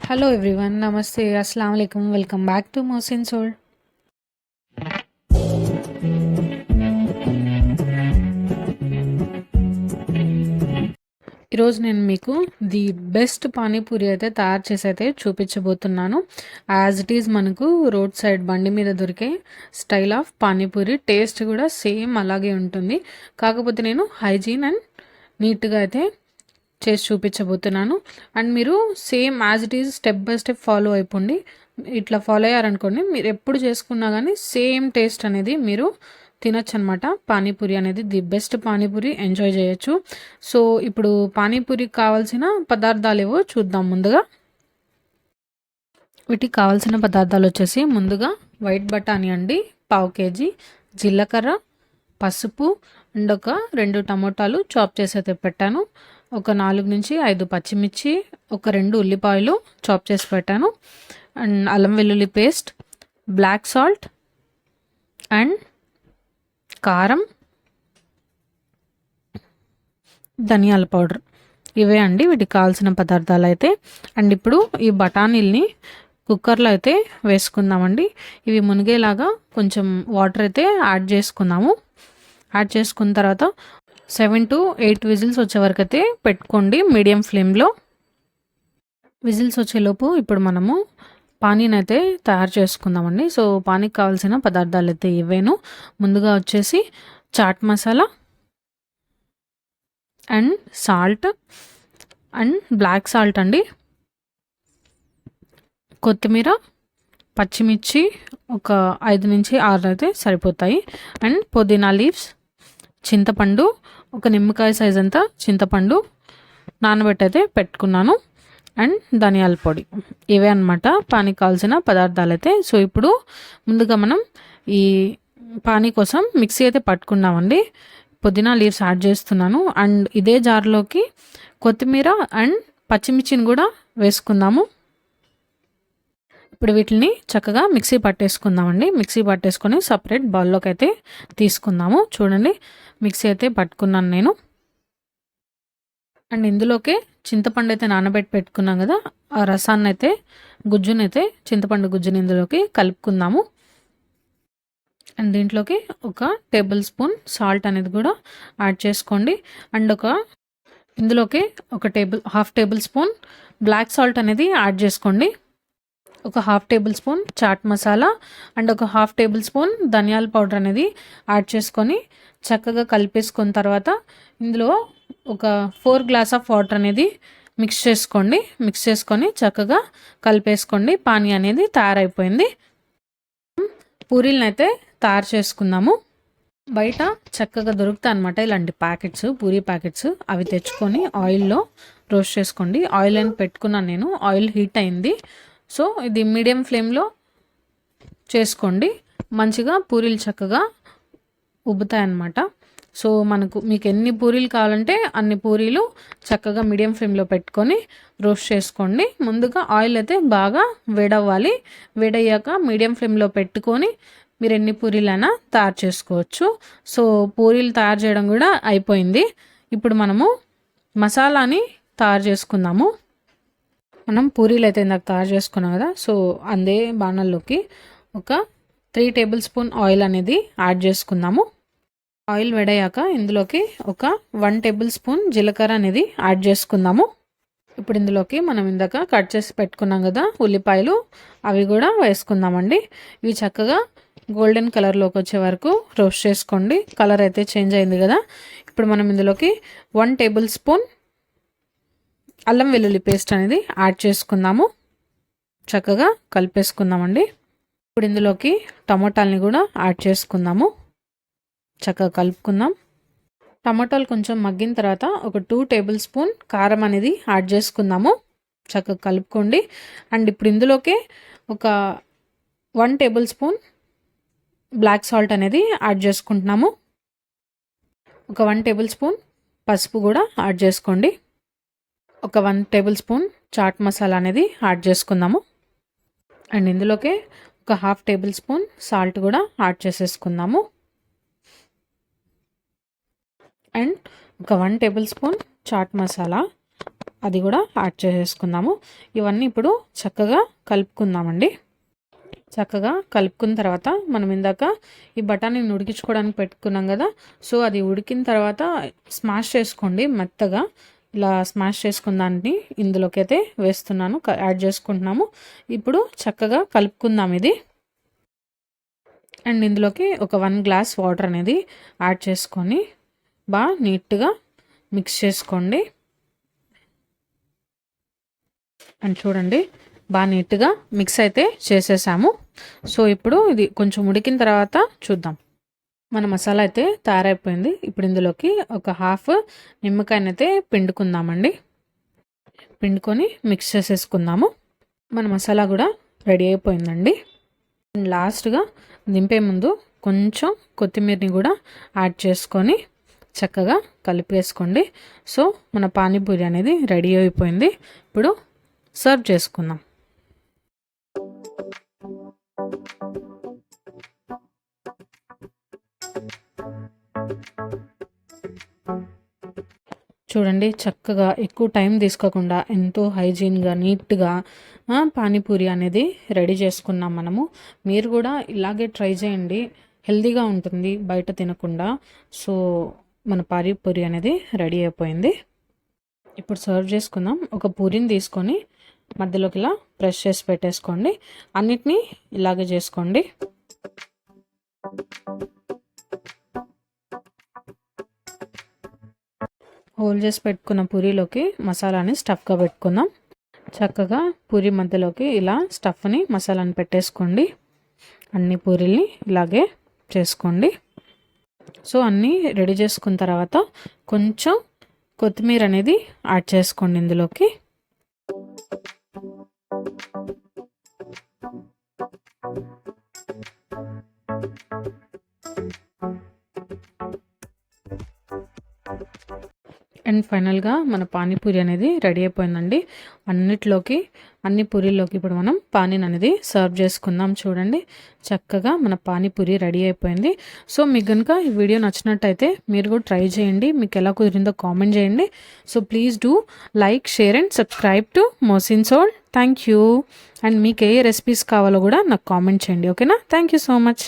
Hello everyone, Namaste, Assalamu alaikum, welcome back to Mohsin Soul. ఈరోజు నేను మీకు the best panipuri అయితే తయారు చేసి అయితే చూపించబోతున్నాను. యాజ్ ఇట్ ఈజ్ మనకు రోడ్ సైడ్ బండి మీద దొరికే స్టైల్ ఆఫ్ పానీపూరి, టేస్ట్ కూడా సేమ్ అలాగే ఉంటుంది. కాకపోతే నేను హైజీన్ అండ్ నీట్గా అయితే చేసి చూపించబోతున్నాను. అండ్ మీరు same as it is step by step follow అయిపోండి. ఇట్లా ఫాలో అయ్యారనుకోండి, మీరు ఎప్పుడు చేసుకున్నా కానీ సేమ్ టేస్ట్ అనేది మీరు తినొచ్చు అనమాట. పానీపూరి అనేది ది బెస్ట్ పానీపూరి ఎంజాయ్ చేయొచ్చు. సో ఇప్పుడు పానీపూరికి కావాల్సిన పదార్థాలు ఏవో చూద్దాం. ముందుగా వీటికి కావాల్సిన పదార్థాలు వచ్చేసి, ముందుగా వైట్ బఠానీ అండి 1/2 kg, జీలకర్ర, పసుపు అండ్ ఒక 2 టమోటాలు చాప్ చేసి అయితే పెట్టాను. ఒక 4 నుంచి 5 పచ్చిమిర్చి, ఒక 2 ఉల్లిపాయలు చాప్ చేసి పెట్టాను. అండ్ అల్లం వెల్లుల్లి పేస్ట్, బ్లాక్ సాల్ట్ అండ్ కారం, ధనియాల పౌడర్, ఇవే అండి వీటికి కావాల్సిన పదార్థాలు అయితే. అండ్ ఇప్పుడు ఈ బఠానీల్ని కుక్కర్లో అయితే వేసుకుందామండి. ఇవి మునిగేలాగా కొంచెం వాటర్ అయితే యాడ్ చేసుకుందాము. యాడ్ చేసుకున్న తర్వాత 7 to 8 విజిల్స్ వచ్చే వరకు అయితే పెట్టుకోండి మీడియం ఫ్లేమ్లో. విజిల్స్ వచ్చేలోపు ఇప్పుడు మనము పానీని అయితే తయారు చేసుకుందామండి. సో పానీకి కావాల్సిన పదార్థాలు అయితే ఇవేను. ముందుగా వచ్చేసి chaat masala and salt and black salt అండి, కొత్తిమీర, పచ్చిమిర్చి ఒక 5 నుంచి 6 అయితే సరిపోతాయి. అండ్ పుదీనా లీవ్స్, చింతపండు, ఒక నిమ్మకాయ సైజ్ అంతా చింతపండు నానబెట్టి అయితే పెట్టుకున్నాను. అండ్ ధనియాల పొడి, ఇవే అనమాట పానీ కావాల్సిన పదార్థాలు అయితే. సో ఇప్పుడు ముందుగా మనం ఈ పానీ కోసం మిక్సీ అయితే పట్టుకున్నామండి. పుదీనా లీవ్స్ యాడ్ చేస్తున్నాను. అండ్ ఇదే జార్లోకి కొత్తిమీర అండ్ పచ్చిమిర్చిని కూడా వేసుకుందాము. ఇప్పుడు వీటిని చక్కగా మిక్సీ పట్టేసుకుందామండి. మిక్సీ పట్టేసుకొని సపరేట్ బౌల్లోకి అయితే తీసుకుందాము. చూడండి, మిక్సీ అయితే పట్టుకున్నాను నేను. అండ్ ఇందులోకే చింతపండు అయితే నానబెట్టి పెట్టుకున్నాం కదా, ఆ రసాన్ని అయితే గుజ్జునైతే చింతపండు గుజ్జుని ఇందులోకి కలుపుకుందాము. అండ్ దీంట్లోకి ఒక టేబుల్ స్పూన్ సాల్ట్ అనేది కూడా యాడ్ చేసుకోండి. అండ్ ఇందులోకి half tablespoon black salt అనేది యాడ్ చేసుకోండి. ఒక half tablespoon chaat masala and ఒక హాఫ్ టేబుల్ స్పూన్ ధనియాల పౌడర్ అనేది యాడ్ చేసుకొని చక్కగా కలిపేసుకున్న తర్వాత ఇందులో ఒక 4 గ్లాస్ ఆఫ్ వాటర్ అనేది మిక్స్ చేసుకొని చక్కగా కలిపేసుకోండి. పానీ అనేది తయారైపోయింది. పూరీలను అయితే తయారు చేసుకుందాము. బయట చక్కగా దొరుకుతాయి అనమాట ఇలాంటి ప్యాకెట్స్, పూరీ ప్యాకెట్స్. అవి తెచ్చుకొని ఆయిల్లో రోస్ట్ చేసుకోండి. ఆయిల్ అని పెట్టుకున్నాను నేను, ఆయిల్ హీట్ అయింది. సో ఇది మీడియం ఫ్లేమ్లో చేసుకోండి. మంచిగా పూరీలు చక్కగా ఉబ్బుతాయన్నమాట. సో మీకు ఎన్ని పూరీలు కావాలంటే అన్ని పూరీలు చక్కగా మీడియం ఫ్లేమ్లో పెట్టుకొని రోస్ట్ చేసుకోండి. ముందుగా ఆయిల్ అయితే బాగా వేడవ్వాలి. వేడయ్యాక మీడియం ఫ్లేమ్లో పెట్టుకొని మీరు ఎన్ని పూరీలైనా తయారు చేసుకోవచ్చు. సో పూరీలు తయారు చేయడం కూడా అయిపోయింది. ఇప్పుడు మనము మసాలాని తయారు చేసుకుందాము. మనం పూరీలు అయితే ఇందాక తయారు చేసుకున్నాం కదా, సో అదే బాణల్లోకి ఒక 3 టేబుల్ స్పూన్ ఆయిల్ అనేది యాడ్ చేసుకుందాము. ఆయిల్ వేడయ్యాక ఇందులోకి ఒక 1 టేబుల్ స్పూన్ జీలకర్ర అనేది యాడ్ చేసుకుందాము. ఇప్పుడు ఇందులోకి మనం ఇందాక కట్ చేసి పెట్టుకున్నాం కదా ఉల్లిపాయలు, అవి కూడా వేసుకుందామండి. ఇవి చక్కగా గోల్డెన్ కలర్లోకి వచ్చే వరకు రోస్ట్ చేసుకోండి. కలర్ అయితే చేంజ్ అయింది కదా. ఇప్పుడు మనం ఇందులోకి 1 టేబుల్ స్పూన్ అల్లం వెల్లుల్లి పేస్ట్ అనేది యాడ్ చేసుకుందాము. చక్కగా కలిపేసుకుందామండి. ఇప్పుడు ఇందులోకి టమోటాలని కూడా యాడ్ చేసుకుందాము. చక్కగా కలుపుకుందాం. టమాటాలు కొంచెం మగ్గిన తర్వాత ఒక 2 టేబుల్ స్పూన్ కారం అనేది యాడ్ చేసుకుందాము. చక్కగా కలుపుకోండి. అండ్ ఇప్పుడు ఇందులోకి ఒక 1 టేబుల్ స్పూన్ బ్లాక్ సాల్ట్ అనేది యాడ్ చేసుకుంటున్నాము. ఒక 1 టేబుల్ స్పూన్ పసుపు కూడా యాడ్ చేసుకోండి. ఒక 1 టేబుల్ స్పూన్ చాట్ మసాలా అనేది యాడ్ చేసుకుందాము. అండ్ ఇందులోకి ఒక హాఫ్ టేబుల్ స్పూన్ సాల్ట్ కూడా యాడ్ చేసేసుకుందాము. అండ్ ఒక 1 టేబుల్ స్పూన్ చాట్ మసాలా అది కూడా యాడ్ చేసేసుకుందాము. ఇవన్నీ ఇప్పుడు చక్కగా కలుపుకుందామండి. చక్కగా కలుపుకున్న తర్వాత మనం ఇందాక ఈ బఠానీని ఉడికించుకోవడానికి పెట్టుకున్నాం కదా, సో అది ఉడికిన తర్వాత స్మాష్ చేసుకోండి మెత్తగా. ఇలా స్మాష్ చేసుకున్న దాన్ని ఇందులోకి అయితే వేస్తున్నాను, యాడ్ చేసుకుంటున్నాము. ఇప్పుడు చక్కగా కలుపుకుందాం ఇది. అండ్ ఇందులోకి ఒక 1 గ్లాస్ వాటర్ అనేది యాడ్ చేసుకొని బాగా నీట్గా మిక్స్ చేసుకోండి. అండ్ చూడండి, బాగా నీట్గా మిక్స్ అయితే చేసేసాము. సో ఇప్పుడు ఇది కొంచెం ఉడికిన తర్వాత చూద్దాం. మన మసాలా అయితే తయారైపోయింది. ఇప్పుడు ఇందులోకి ఒక హాఫ్ నిమ్మకాయనైతే పిండుకుందామండి. పిండుకొని మిక్స్ చేసేసుకుందాము. మన మసాలా కూడా రెడీ అయిపోయిందండి. లాస్ట్గా దింపే ముందు కొంచెం కొత్తిమీరని కూడా యాడ్ చేసుకొని చక్కగా కలిపేసుకోండి. సో మన పానీపూరి అనేది రెడీ అయిపోయింది. ఇప్పుడు సర్వ్ చేసుకుందాం. చూడండి, చక్కగా ఎక్కువ టైం తీసుకోకుండా ఎంతో హైజీన్గా నీట్గా పానీపూరి అనేది రెడీ చేసుకున్నాం మనము. మీరు కూడా ఇలాగే ట్రై చేయండి, హెల్తీగా ఉంటుంది బయట తినకుండా. సో మన పానీపూరి అనేది రెడీ అయిపోయింది. ఇప్పుడు సర్వ్ చేసుకుందాం. ఒక పూరిని తీసుకొని మధ్యలోకి ఇలా ప్రెస్ చేసి పెట్టేసుకోండి. అన్నిటినీ ఇలాగే చేసుకోండి. హోల్ చేసి పెట్టుకున్న పూరీలోకి మసాలాని స్టఫ్గా పెట్టుకుందాం. చక్కగా పూరి మధ్యలోకి ఇలా స్టఫ్ని మసాలాని పెట్టేసుకోండి. అన్ని పూరీల్ని ఇలాగే చేసుకోండి. సో అన్నీ రెడీ చేసుకున్న తర్వాత కొంచెం కొత్తిమీర అనేది యాడ్ చేసుకోండి ఇందులోకి. అండ్ ఫైనల్గా మన పానీపూరి అనేది రెడీ అయిపోయిందండి. అన్ని పూరీల్లోకి ఇప్పుడు మనం పానీని అనేది సర్వ్ చేసుకుందాం. చూడండి, చక్కగా మన పానీపూరి రెడీ అయిపోయింది. సో మీకు కనుక ఈ వీడియో నచ్చినట్టయితే మీరు కూడా ట్రై చేయండి. మీకు ఎలా కుదిరిందో కామెంట్ చేయండి. So please do like, share and subscribe to Mohsin Soul. Thank you. And మీకు ఏ రెసిపీస్ కావాలో కూడా నాకు కామెంట్ చేయండి. ఓకేనా? Thank you so much.